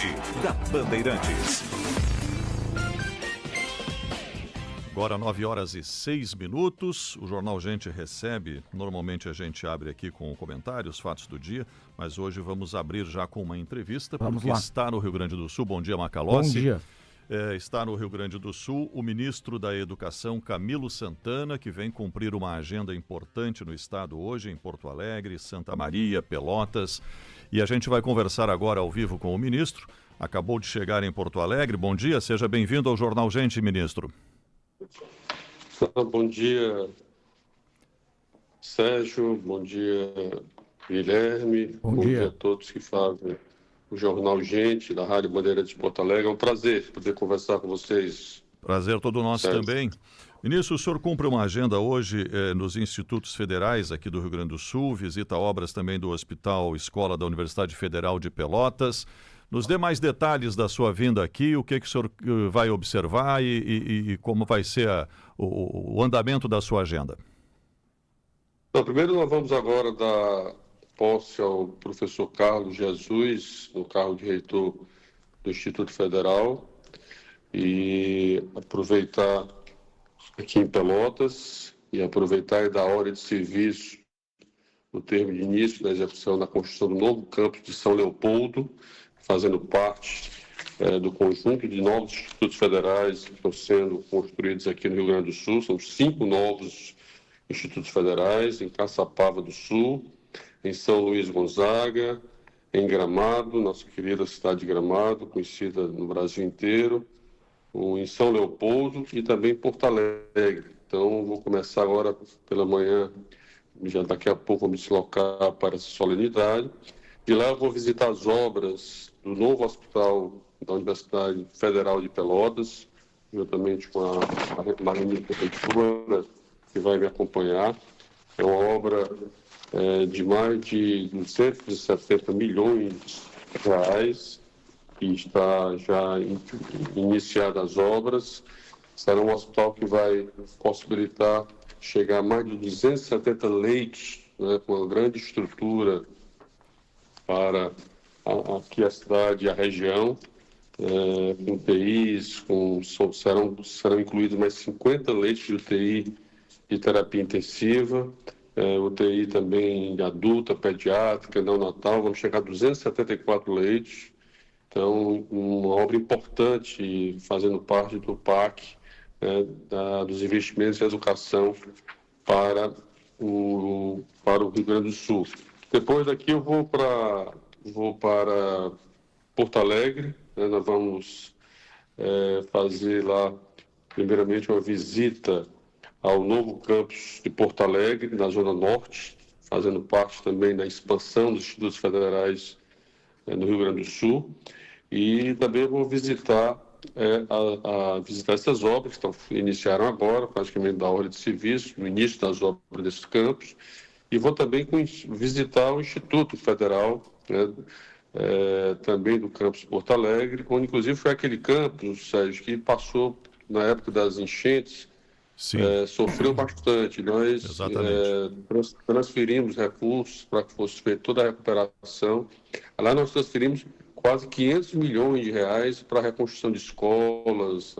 Gente, da Bandeirantes. Agora 9h06. O Jornal Gente recebe, normalmente a gente abre aqui com comentários, fatos do dia, mas hoje vamos abrir já com uma entrevista, porque está no Rio Grande do Sul. Bom dia, Macalossi. Bom dia. Está no Rio Grande do Sul o ministro da Educação, Camilo Santana, que vem cumprir uma agenda importante no estado hoje, em Porto Alegre, Santa Maria, Pelotas. E a gente vai conversar agora ao vivo com o ministro. Acabou de chegar em Porto Alegre. Bom dia, seja bem-vindo ao Jornal Gente, ministro. Bom dia, Sérgio. Bom dia, Guilherme. Bom dia A todos que fazem o Jornal Gente, da Rádio Bandeirantes de Porto Alegre. É um prazer poder conversar com vocês. Prazer todo nosso, Sérgio. Também. Ministro, o senhor cumpre uma agenda hoje nos institutos federais aqui do Rio Grande do Sul, visita obras também do Hospital Escola da Universidade Federal de Pelotas. Nos dê mais detalhes da sua vinda aqui, o que o senhor vai observar e como vai ser o andamento da sua agenda. Então, primeiro nós vamos agora dar posse ao professor Carlos Jesus, no cargo de reitor do Instituto Federal, e aproveitar aqui em Pelotas e aproveitar e dar hora de serviço no termo de início da execução da construção do novo campus de São Leopoldo, fazendo parte do conjunto de novos institutos federais que estão sendo construídos aqui no Rio Grande do Sul. São 5 novos institutos federais, em Caçapava do Sul, em São Luís Gonzaga, em Gramado, nossa querida cidade de Gramado, conhecida no Brasil inteiro, em São Leopoldo e também em Porto Alegre. Então, vou começar agora pela manhã, já daqui a pouco vou me deslocar para essa solenidade. De lá eu vou visitar as obras do novo hospital da Universidade Federal de Pelotas, juntamente com a Marinha Prefeitura, que vai me acompanhar. É uma obra de mais de 270 milhões de reais, que está já iniciada as obras. Será um hospital que vai possibilitar chegar a mais de 270 leitos, né, com uma grande estrutura para aqui a cidade e a região, com UTIs, serão incluídos mais 50 leitos de UTI de terapia intensiva, UTI também adulta, pediátrica, neonatal. Vamos chegar a 274 leitos. Então, uma obra importante, fazendo parte do PAC, dos investimentos em educação para o Rio Grande do Sul. Depois daqui eu vou para Porto Alegre, né? Nós vamos fazer lá, primeiramente, uma visita ao novo campus de Porto Alegre, na Zona Norte, fazendo parte também da expansão dos institutos federais no Rio Grande do Sul. E também vou visitar essas obras que iniciaram agora, praticamente da hora de serviço, no início das obras desses campos. E vou também visitar o Instituto Federal, né, também do campus Porto Alegre, onde inclusive foi aquele campus, Sérgio, que passou, na época das enchentes, sofreu bastante. Nós transferimos recursos para que fosse feita toda a recuperação. Lá nós transferimos quase 500 milhões de reais para a reconstrução de escolas,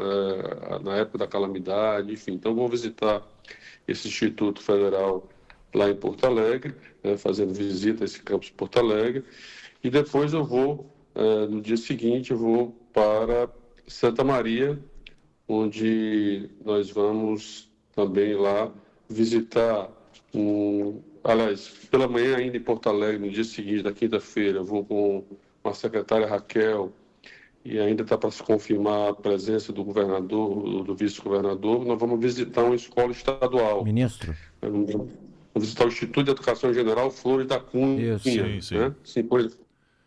na época da calamidade, enfim. Então, vou visitar esse Instituto Federal lá em Porto Alegre, fazendo visita a esse campus Porto Alegre, e depois eu vou, no dia seguinte, eu vou para Santa Maria, onde nós vamos também lá visitar aliás, pela manhã ainda em Porto Alegre, no dia seguinte, da quinta-feira, eu vou com a secretária Raquel, e ainda está para se confirmar a presença do governador, do vice-governador. Nós vamos visitar uma escola estadual. Ministro. Vamos visitar o Instituto de Educação General Flores da Cunha. Sim. Né? Sim, pois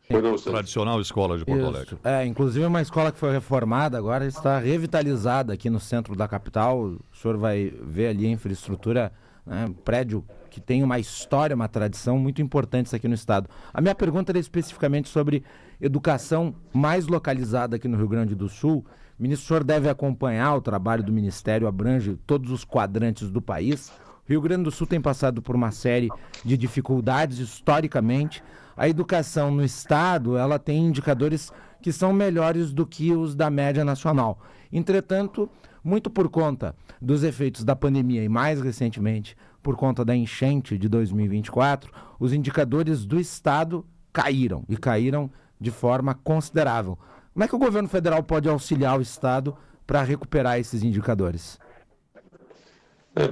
não, Tradicional escola de Porto Alegre. Inclusive uma escola que foi reformada, agora está revitalizada aqui no centro da capital. O senhor vai ver ali a infraestrutura, né, um prédio que tem uma história, uma tradição muito importante aqui no estado. A minha pergunta era especificamente sobre educação mais localizada aqui no Rio Grande do Sul. Ministro, o senhor deve acompanhar o trabalho do Ministério, abrange todos os quadrantes do país. O Rio Grande do Sul tem passado por uma série de dificuldades historicamente. A educação no estado, ela tem indicadores que são melhores do que os da média nacional. Entretanto, muito por conta dos efeitos da pandemia e mais recentemente por conta da enchente de 2024, os indicadores do Estado caíram e caíram de forma considerável. Como é que o governo federal pode auxiliar o Estado para recuperar esses indicadores?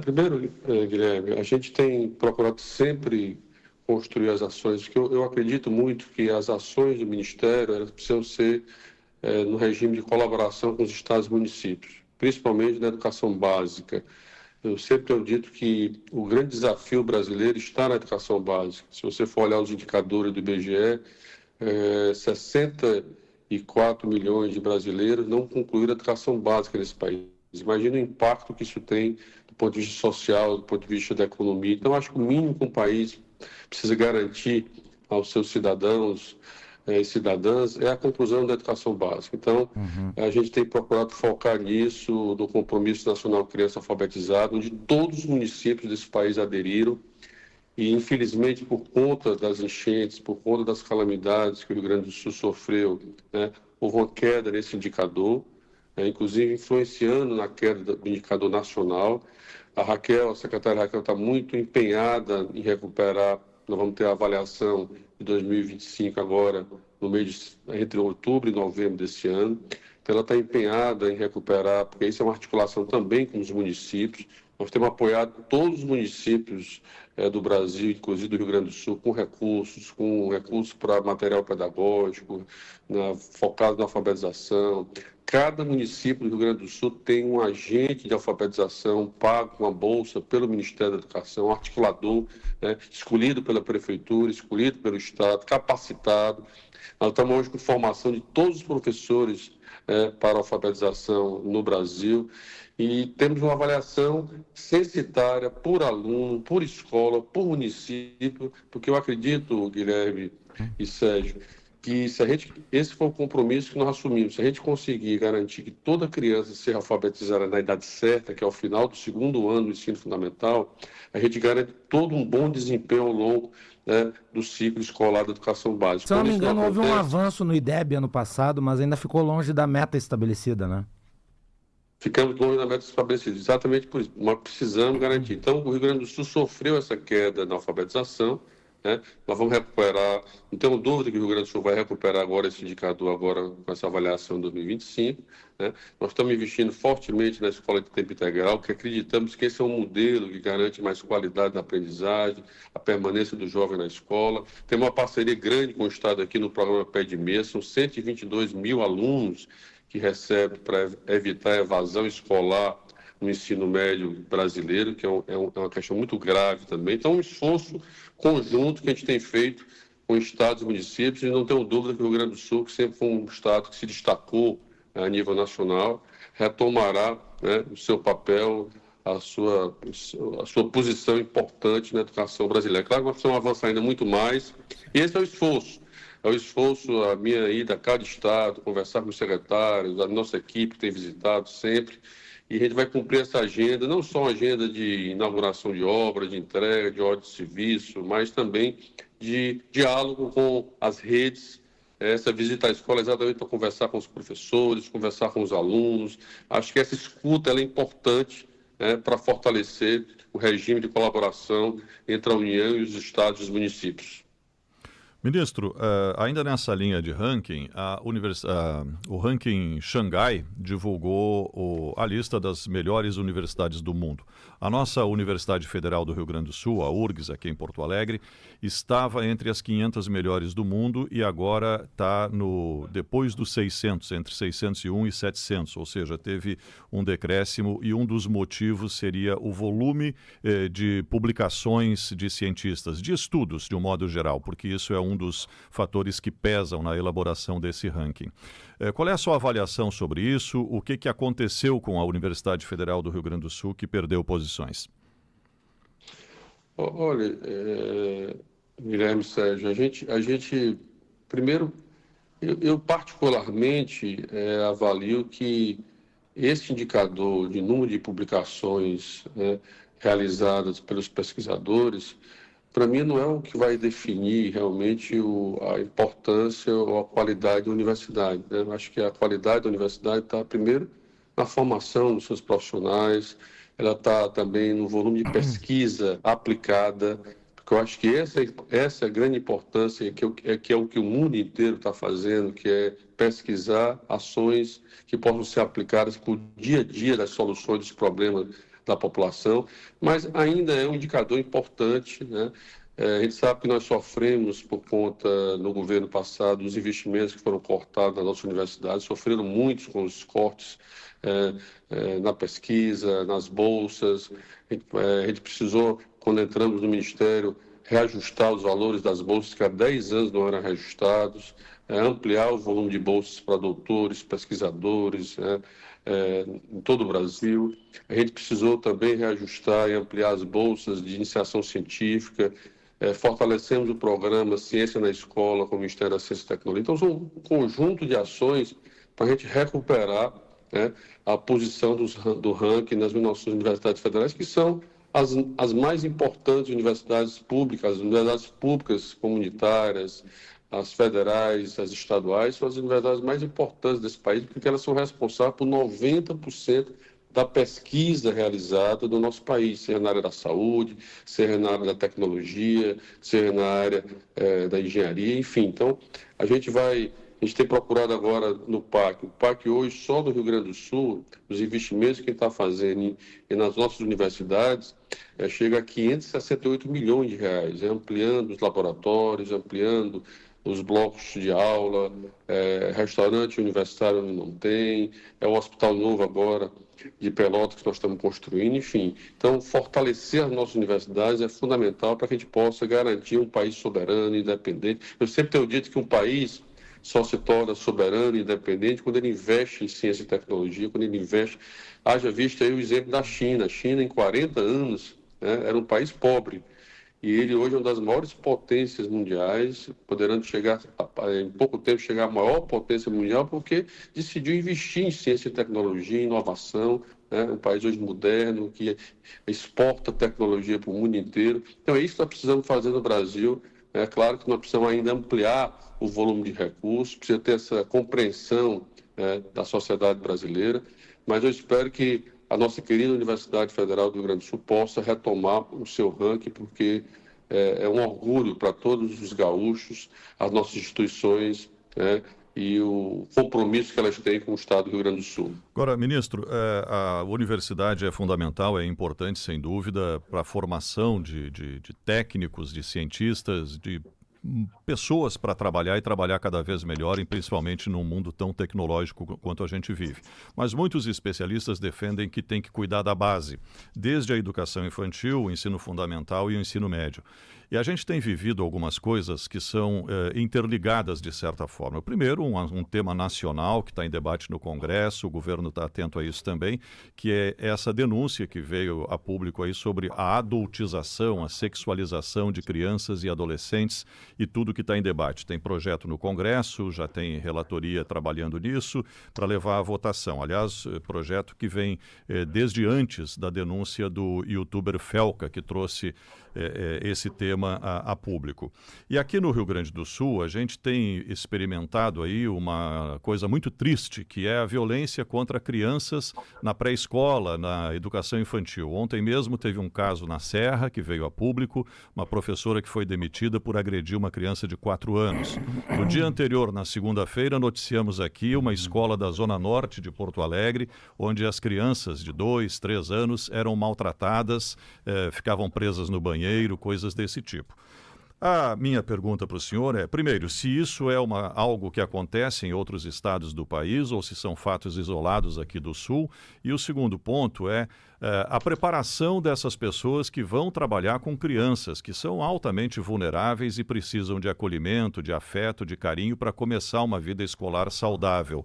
Primeiro, Guilherme, a gente tem procurado sempre construir as ações, porque eu acredito muito que as ações do Ministério elas precisam ser no regime de colaboração com os estados e municípios, principalmente na educação básica. Eu sempre tenho dito que o grande desafio brasileiro está na educação básica. Se você for olhar os indicadores do IBGE, 64 milhões de brasileiros não concluíram a educação básica nesse país. Imagina o impacto que isso tem do ponto de vista social, do ponto de vista da economia. Então, acho que o mínimo que um país precisa garantir aos seus cidadãos e cidadãs é a conclusão da educação básica. Então, a gente tem procurado focar nisso, no Compromisso Nacional Criança Alfabetizada, onde todos os municípios desse país aderiram. E, infelizmente, por conta das enchentes, por conta das calamidades que o Rio Grande do Sul sofreu, houve uma queda nesse indicador, inclusive influenciando na queda do indicador nacional. A secretária Raquel está muito empenhada em recuperar. Nós vamos ter a avaliação de 2025 agora, entre outubro e novembro desse ano. Então, ela está empenhada em recuperar, porque isso é uma articulação também com os municípios. Nós temos apoiado todos os municípios do Brasil, inclusive do Rio Grande do Sul, com recursos para material pedagógico, focado na alfabetização. Cada município do Rio Grande do Sul tem um agente de alfabetização pago com uma bolsa pelo Ministério da Educação, um articulador, escolhido pela Prefeitura, escolhido pelo Estado, capacitado. Nós estamos hoje com formação de todos os professores para a alfabetização no Brasil e temos uma avaliação censitária por aluno, por escola, por município, porque eu acredito, Guilherme e Sérgio, que esse foi o compromisso que nós assumimos. Se a gente conseguir garantir que toda criança seja alfabetizada na idade certa, que é ao final do segundo ano do ensino fundamental, a gente garante todo um bom desempenho ao longo do ciclo escolar da educação básica. Se eu não me engano, houve um avanço no IDEB ano passado, mas ainda ficou longe da meta estabelecida, né? Ficamos longe da meta estabelecida, exatamente por isso. Nós precisamos garantir. Então, o Rio Grande do Sul sofreu essa queda na alfabetização. Nós vamos recuperar, não tenho dúvida que o Rio Grande do Sul vai recuperar agora esse indicador agora com essa avaliação em 2025. Nós estamos investindo fortemente na escola de tempo integral, porque acreditamos que esse é um modelo que garante mais qualidade na aprendizagem, a permanência do jovem na escola. Temos uma parceria grande com o Estado aqui no programa Pé de Meia, são 122 mil alunos que recebem para evitar a evasão escolar no ensino médio brasileiro, que é uma questão muito grave também. Então, um esforço conjunto que a gente tem feito com estados e municípios, e não tenho dúvida que o Rio Grande do Sul, que sempre foi um estado que se destacou a nível nacional, retomará o seu papel, a sua posição importante na educação brasileira. Claro que nós precisamos avançar ainda muito mais, e esse é o esforço. É o esforço, a minha ida a cada estado, conversar com os secretários, a nossa equipe que tem visitado sempre, e a gente vai cumprir essa agenda, não só uma agenda de inauguração de obra, de entrega, de ordem de serviço, mas também de diálogo com as redes. Essa visita à escola é exatamente para conversar com os professores, conversar com os alunos. Acho que essa escuta ela é importante para fortalecer o regime de colaboração entre a União e os estados e os municípios. Ministro, ainda nessa linha de ranking, o ranking Xangai divulgou a lista das melhores universidades do mundo. A nossa Universidade Federal do Rio Grande do Sul, a URGS, aqui em Porto Alegre, estava entre as 500 melhores do mundo e agora está depois dos 600, entre 601 e 700, ou seja, teve um decréscimo e um dos motivos seria o volume de publicações de cientistas, de estudos de um modo geral, porque isso é um dos fatores que pesam na elaboração desse ranking. Qual é a sua avaliação sobre isso? O que aconteceu com a Universidade Federal do Rio Grande do Sul que perdeu posições? Olha, Guilherme, Sérgio, a gente primeiro, eu particularmente avalio que esse indicador de número de publicações realizadas pelos pesquisadores para mim, não é o que vai definir realmente a importância ou a qualidade da universidade, né? Eu acho que a qualidade da universidade está, primeiro, na formação dos seus profissionais, ela está também no volume de pesquisa aplicada, porque eu acho que essa é a grande importância, que é o que o mundo inteiro está fazendo, que é pesquisar ações que possam ser aplicadas para o dia a dia das soluções dos problemas da população, mas ainda é um indicador importante, né? A gente sabe que nós sofremos por conta, no governo passado, dos investimentos que foram cortados nas nossas universidades, sofreram muitos com os cortes na pesquisa, nas bolsas. A gente precisou, quando entramos no Ministério, reajustar os valores das bolsas, que há 10 anos não eram reajustados, ampliar o volume de bolsas para doutores, pesquisadores, em todo o Brasil. A gente precisou também reajustar e ampliar as bolsas de iniciação científica, fortalecemos o programa Ciência na Escola com o Ministério da Ciência e Tecnologia. Então, são um conjunto de ações para a gente recuperar, né, a posição do ranking nas nossas universidades federais, que são as mais importantes universidades públicas, as universidades públicas comunitárias, as federais, as estaduais, são as universidades mais importantes desse país, porque elas são responsáveis por 90% da pesquisa realizada no nosso país, seja na área da saúde, seja na área da tecnologia, seja na área da engenharia, enfim. Então, a gente tem procurado agora no PAC. O PAC hoje, só no Rio Grande do Sul, os investimentos que está fazendo nas nossas universidades, chega a 568 milhões de reais, ampliando os laboratórios, ampliando os blocos de aula, restaurante universitário onde não tem, o hospital novo agora de Pelotas que nós estamos construindo, enfim. Então, fortalecer as nossas universidades é fundamental para que a gente possa garantir um país soberano, independente. Eu sempre tenho dito que um país só se torna soberano e independente quando ele investe em ciência e tecnologia, quando ele investe... Haja visto aí o exemplo da China. A China, em 40 anos, era um país pobre. E ele hoje é uma das maiores potências mundiais, poderando chegar, em pouco tempo, chegar à maior potência mundial, porque decidiu investir em ciência e tecnologia, inovação, um país hoje moderno, que exporta tecnologia para o mundo inteiro. Então é isso que nós precisamos fazer no Brasil. É claro que nós precisamos ainda ampliar o volume de recursos, precisa ter essa compreensão da sociedade brasileira, mas eu espero que a nossa querida Universidade Federal do Rio Grande do Sul possa retomar o seu ranking, porque é um orgulho para todos os gaúchos, as nossas instituições, e o compromisso que elas têm com o Estado do Rio Grande do Sul. Agora, ministro, a universidade é fundamental, é importante, sem dúvida, para a formação de técnicos, de cientistas, de pessoas para trabalhar e trabalhar cada vez melhor, e principalmente num mundo tão tecnológico quanto a gente vive. Mas muitos especialistas defendem que tem que cuidar da base, desde a educação infantil, o ensino fundamental e o ensino médio. E a gente tem vivido algumas coisas que são interligadas de certa forma. Primeiro, um tema nacional que está em debate no Congresso, o governo está atento a isso também, que é essa denúncia que veio a público aí sobre a adultização, a sexualização de crianças e adolescentes e tudo que está em debate. Tem projeto no Congresso, já tem relatoria trabalhando nisso para levar à votação. Aliás, projeto que vem desde antes da denúncia do youtuber Felca, que trouxe esse tema a público. E aqui no Rio Grande do Sul, a gente tem experimentado aí uma coisa muito triste, que é a violência contra crianças na pré-escola, na educação infantil. Ontem mesmo teve um caso na Serra, que veio a público, uma professora que foi demitida por agredir uma criança de 4 anos. No dia anterior, na segunda-feira, noticiamos aqui uma escola da Zona Norte de Porto Alegre, onde as crianças de 2, 3 anos eram maltratadas, ficavam presas no banheiro, coisas desse tipo. A minha pergunta para o senhor é, primeiro, se isso é algo que acontece em outros estados do país ou se são fatos isolados aqui do Sul. E o segundo ponto é a preparação dessas pessoas que vão trabalhar com crianças, que são altamente vulneráveis e precisam de acolhimento, de afeto, de carinho para começar uma vida escolar saudável.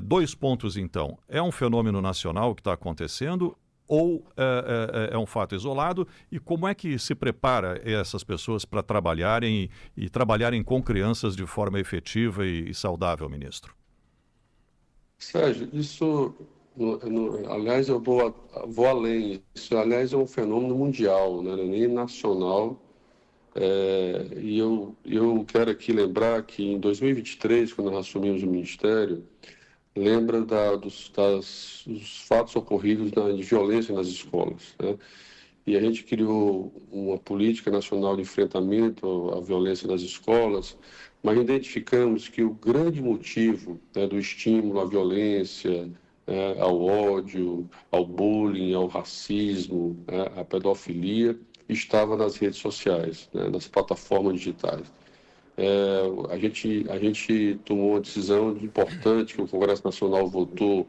2 pontos, então. É um fenômeno nacional que está acontecendo ou é um fato isolado? E como é que se prepara essas pessoas para trabalharem e trabalharem com crianças de forma efetiva e saudável, ministro? Sérgio, isso, aliás, eu vou além. Isso, aliás, é um fenômeno mundial, né? Nem nacional. E eu quero aqui lembrar que em 2023, quando nós assumimos o Ministério, lembra dos fatos ocorridos de violência nas escolas, né? E a gente criou uma política nacional de enfrentamento à violência nas escolas, mas identificamos que o grande motivo, né, do estímulo à violência, ao ódio, ao bullying, ao racismo, à pedofilia, estava nas redes sociais, né, nas plataformas digitais. A gente tomou uma decisão importante que o Congresso Nacional votou,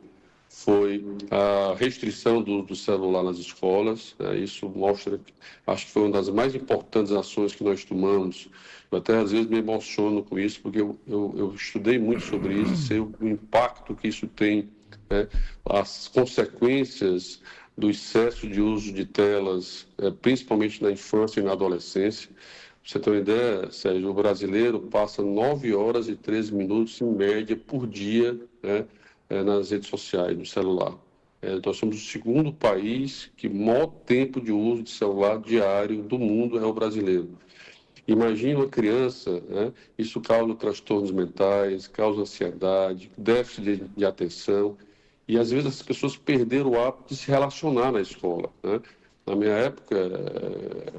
foi a restrição do celular nas escolas. Isso mostra, acho que foi uma das mais importantes ações que nós tomamos. Eu até às vezes me emociono com isso, porque eu estudei muito sobre isso, sei o impacto que isso tem, né? As consequências do excesso de uso de telas, principalmente na infância e na adolescência. Pra você ter uma ideia, Sérgio, o brasileiro passa 9 horas e 13 minutos, em média, por dia, né, nas redes sociais, no celular. Nós somos o segundo país que maior tempo de uso de celular diário do mundo é o brasileiro. Imagina uma criança, né, isso causa transtornos mentais, causa ansiedade, déficit de atenção, e às vezes as pessoas perderam o hábito de se relacionar na escola, né? Na minha época,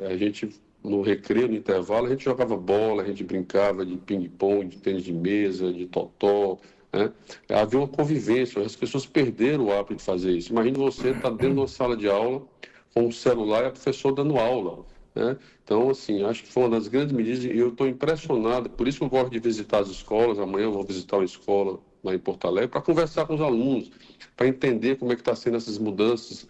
a gente, no recreio, no intervalo, a gente jogava bola, a gente brincava de ping-pong, de tênis de mesa, de totó, né? Havia uma convivência, as pessoas perderam o hábito de fazer isso. Imagina você estar dentro de uma sala de aula com um celular e a professora dando aula, né? Então, assim, acho que foi uma das grandes medidas e eu estou impressionado, por isso que eu gosto de visitar as escolas. Amanhã eu vou visitar uma escola lá em Porto Alegre para conversar com os alunos, para entender como é que está sendo essas mudanças,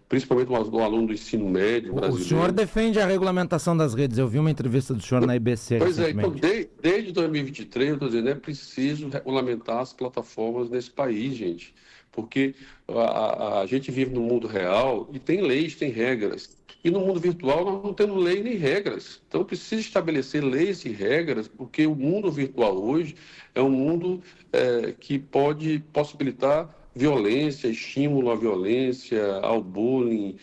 principalmente do aluno do ensino médio brasileiro. O senhor defende a regulamentação das redes. Eu vi uma entrevista do senhor na IBC Pois então, recentemente. desde 2023, eu estou dizendo, é preciso regulamentar as plataformas nesse país, gente, porque a gente vive no mundo real e tem leis, tem regras. E no mundo virtual nós não temos lei nem regras. Então precisa estabelecer leis e regras, porque o mundo virtual hoje é um mundo que pode possibilitar violência, estímulo à violência, ao bullying.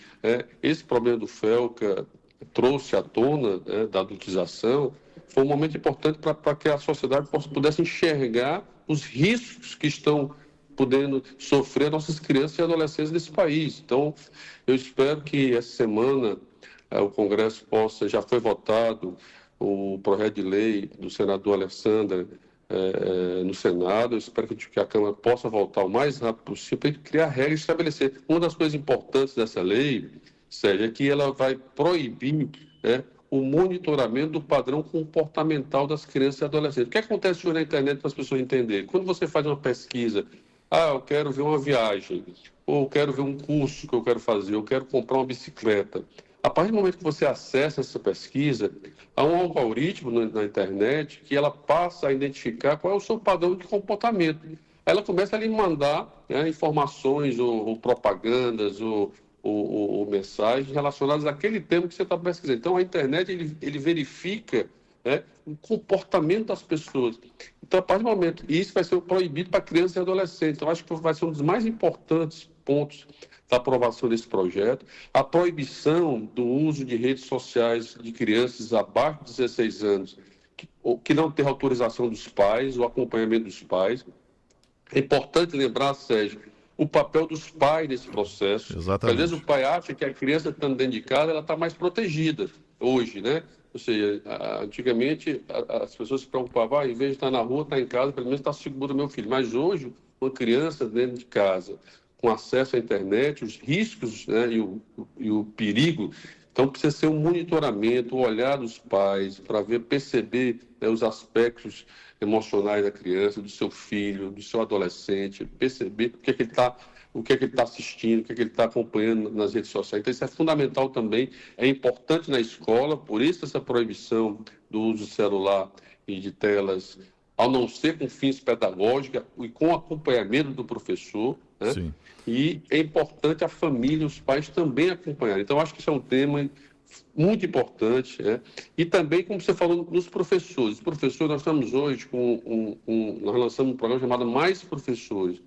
Esse problema do Felca trouxe à tona, da adultização, foi um momento importante para que a sociedade pudesse enxergar os riscos que estão podendo sofrer nossas crianças e adolescentes desse país. Então, eu espero que essa semana o Congresso já foi votado o projeto de lei do senador Alessandra no Senado. Eu espero que a Câmara possa votar o mais rápido possível para criar regras e estabelecer. Uma das coisas importantes dessa lei, Sérgio, é que ela vai proibir o monitoramento do padrão comportamental das crianças e adolescentes. O que acontece hoje na internet para as pessoas entenderem? Quando você faz uma pesquisa, eu quero ver uma viagem, ou eu quero ver um curso que eu quero fazer, eu quero comprar uma bicicleta. A partir do momento que você acessa essa pesquisa, há um algoritmo na internet que ela passa a identificar qual é o seu padrão de comportamento. Ela começa a lhe mandar informações ou propagandas ou mensagens relacionadas àquele tema que você está pesquisando. Então, a internet ele verifica o comportamento das pessoas. Então, a partir do momento... E isso vai ser proibido para crianças e adolescentes. Então, acho que vai ser um dos mais importantes pontos da aprovação desse projeto. A proibição do uso de redes sociais de crianças abaixo de 16 anos que não tem autorização dos pais, o acompanhamento dos pais. É importante lembrar, Sérgio, o papel dos pais nesse processo. Exatamente. Às vezes o pai acha que a criança estando dentro de casa, ela está mais protegida hoje, né? Ou seja, antigamente as pessoas se preocupavam, em vez de estar na rua, estar em casa, pelo menos está seguro meu filho. Mas hoje, uma criança dentro de casa, com acesso à internet, os riscos, e o perigo, então precisa ser um monitoramento, o olhar dos pais, para perceber os aspectos emocionais da criança, do seu filho, do seu adolescente, perceber o que é que ele está assistindo, o que é que ele está acompanhando nas redes sociais. Então, isso é fundamental também, é importante na escola, por isso essa proibição do uso de celular e de telas, ao não ser com fins pedagógicos e com acompanhamento do professor, né? Sim. E é importante a família, os pais também acompanharem. Então, acho que isso é um tema muito importante, E também, como você falou, nos professores. Os professores, nós estamos hoje nós lançamos um programa chamado Mais Professores,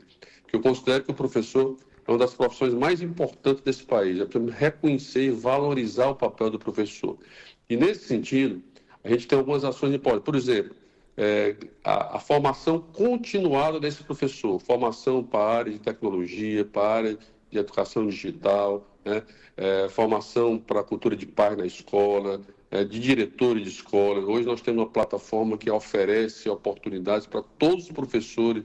que eu considero que o professor é uma das profissões mais importantes desse país. É para reconhecer e valorizar o papel do professor. E, nesse sentido, a gente tem algumas ações importantes. Por exemplo, a formação continuada desse professor, formação para a área de tecnologia, para a área de educação digital, né? Formação para a cultura de paz na escola, de diretores de escola. Hoje nós temos uma plataforma que oferece oportunidades para todos os professores,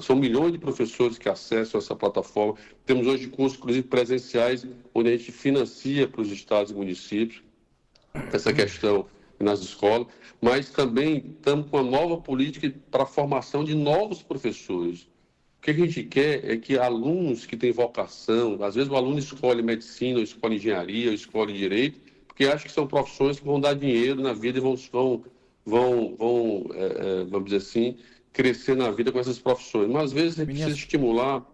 são milhões de professores que acessam essa plataforma. Temos hoje cursos, inclusive presenciais, onde a gente financia para os estados e municípios essa questão nas escolas, mas também estamos com uma nova política para a formação de novos professores. O que a gente quer é que alunos que têm vocação, às vezes o aluno escolhe medicina, ou escolhe engenharia, ou escolhe direito, porque acha que são profissões que vão dar dinheiro na vida e vamos dizer assim, crescer na vida com essas profissões. Mas às vezes a gente precisa estimular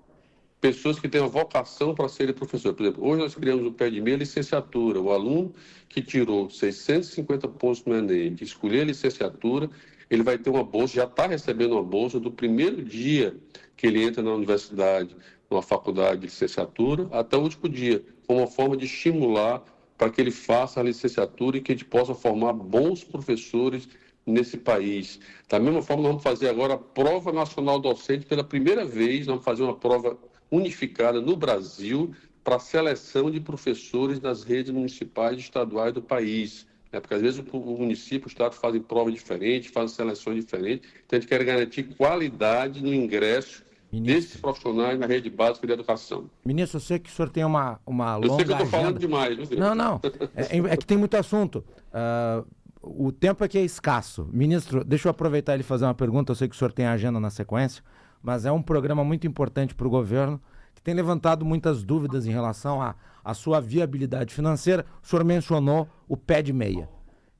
pessoas que têm a vocação para serem professores. Por exemplo, hoje nós criamos o pé de meia licenciatura. O aluno que tirou 650 pontos no Enem, que escolher a licenciatura, ele vai ter uma bolsa, já está recebendo uma bolsa do primeiro dia que ele entra na universidade, numa faculdade de licenciatura, até o último dia, como uma forma de estimular para que ele faça a licenciatura e que a gente possa formar bons professores nesse país. Da mesma forma, nós vamos fazer agora a Prova Nacional Docente pela primeira vez, nós vamos fazer uma prova unificada no Brasil para a seleção de professores das redes municipais e estaduais do país. Porque às vezes o município, o estado fazem prova diferente, fazem seleções diferentes. Então a gente quer garantir qualidade no ingresso desses profissionais na rede básica de educação. Ministro, eu sei que o senhor tem uma longa Eu sei que eu estou falando agenda. demais. Não. É que tem muito assunto. O tempo é que é escasso. Ministro, deixa eu aproveitar ele fazer uma pergunta. Eu sei que o senhor tem a agenda na sequência, mas é um programa muito importante para o governo, que tem levantado muitas dúvidas em relação à sua viabilidade financeira. O senhor mencionou o pé de meia.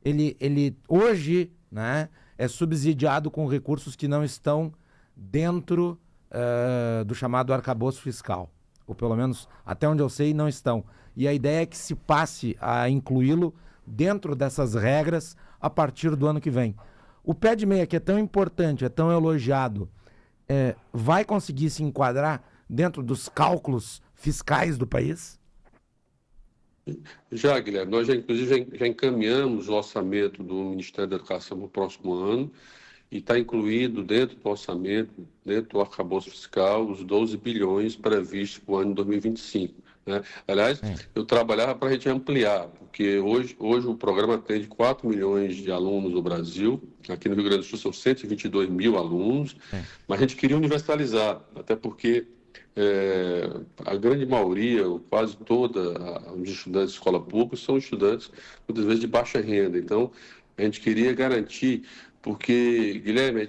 Ele hoje, né, é subsidiado com recursos que não estão dentro do chamado arcabouço fiscal. Ou pelo menos, até onde eu sei, não estão. E a ideia é que se passe a incluí-lo dentro dessas regras a partir do ano que vem. O pé de meia, que é tão importante, é tão elogiado, vai conseguir se enquadrar dentro dos cálculos fiscais do país? Já, Guilherme, nós inclusive já encaminhamos o orçamento do Ministério da Educação para o próximo ano e está incluído dentro do orçamento, dentro do arcabouço fiscal, os 12 bilhões previstos para o ano de 2025. Né? Aliás, eu trabalhava para a gente ampliar, porque hoje o programa atende 4 milhões de alunos no Brasil, aqui no Rio Grande do Sul são 122 mil alunos, mas a gente queria universalizar, até porque a grande maioria, quase toda os estudantes de escola pública são estudantes, muitas vezes, de baixa renda. Então, a gente queria garantir, porque, Guilherme,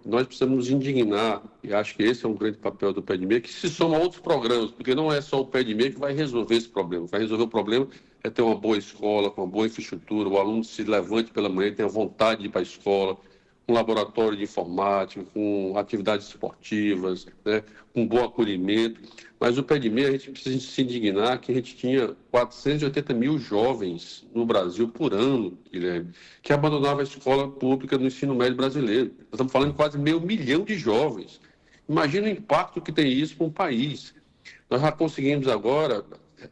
nós precisamos nos indignar, e acho que esse é um grande papel do pé de meia, que se soma a outros programas, porque não é só o pé de meia que vai resolver esse problema. Vai resolver o problema é ter uma boa escola, com uma boa infraestrutura, o aluno se levante pela manhã, tenha vontade de ir para a escola, um laboratório de informática, com atividades esportivas, né, com bom acolhimento. Mas o pé de meia, a gente precisa se indignar que a gente tinha 480 mil jovens no Brasil por ano, Guilherme, que abandonavam a escola pública no ensino médio brasileiro. Nós estamos falando de quase 500 mil de jovens. Imagina o impacto que tem isso para um país. Nós já conseguimos agora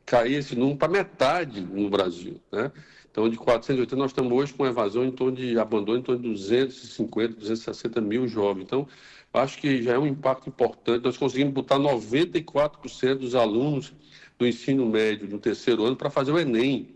cair esse número para metade no Brasil, né? Então, de 480, nós estamos hoje com evasão em torno de abandono em torno de 250, 260 mil jovens. Então, acho que já é um impacto importante. Nós conseguimos botar 94% dos alunos do ensino médio no terceiro ano para fazer o Enem.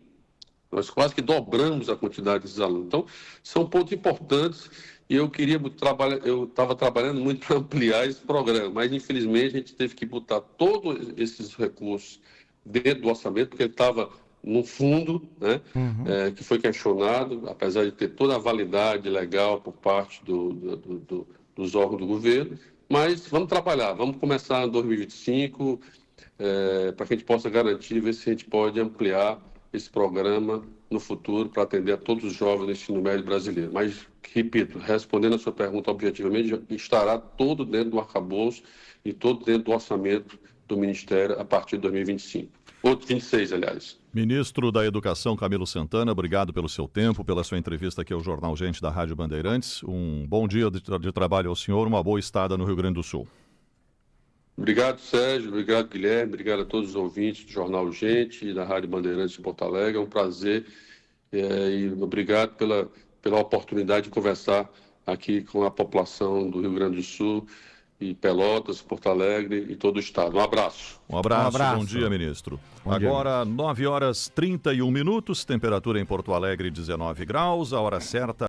Nós quase que dobramos a quantidade desses alunos. Então, são pontos importantes e eu estava trabalhando muito para ampliar esse programa, mas infelizmente a gente teve que botar todos esses recursos dentro do orçamento, porque ele estava no fundo, né, que foi questionado, apesar de ter toda a validade legal por parte dos órgãos do governo, mas vamos trabalhar, vamos começar em 2025, para que a gente possa garantir, ver se a gente pode ampliar esse programa no futuro para atender a todos os jovens do ensino médio brasileiro. Mas, repito, respondendo a sua pergunta objetivamente, já estará todo dentro do arcabouço e todo dentro do orçamento do Ministério a partir de 2025. Outro 26, aliás. Ministro da Educação, Camilo Santana, obrigado pelo seu tempo, pela sua entrevista aqui ao Jornal Gente da Rádio Bandeirantes. Um bom dia de trabalho ao senhor, uma boa estada no Rio Grande do Sul. Obrigado, Sérgio. Obrigado, Guilherme. Obrigado a todos os ouvintes do Jornal Gente e da Rádio Bandeirantes de Porto Alegre. É um prazer e obrigado pela oportunidade de conversar aqui com a população do Rio Grande do Sul e Pelotas, Porto Alegre e todo o estado. Um abraço. Um abraço, Um abraço. Bom dia, ministro. Bom dia, Agora, 9 horas 31 minutos, temperatura em Porto Alegre 19 graus, a hora certa.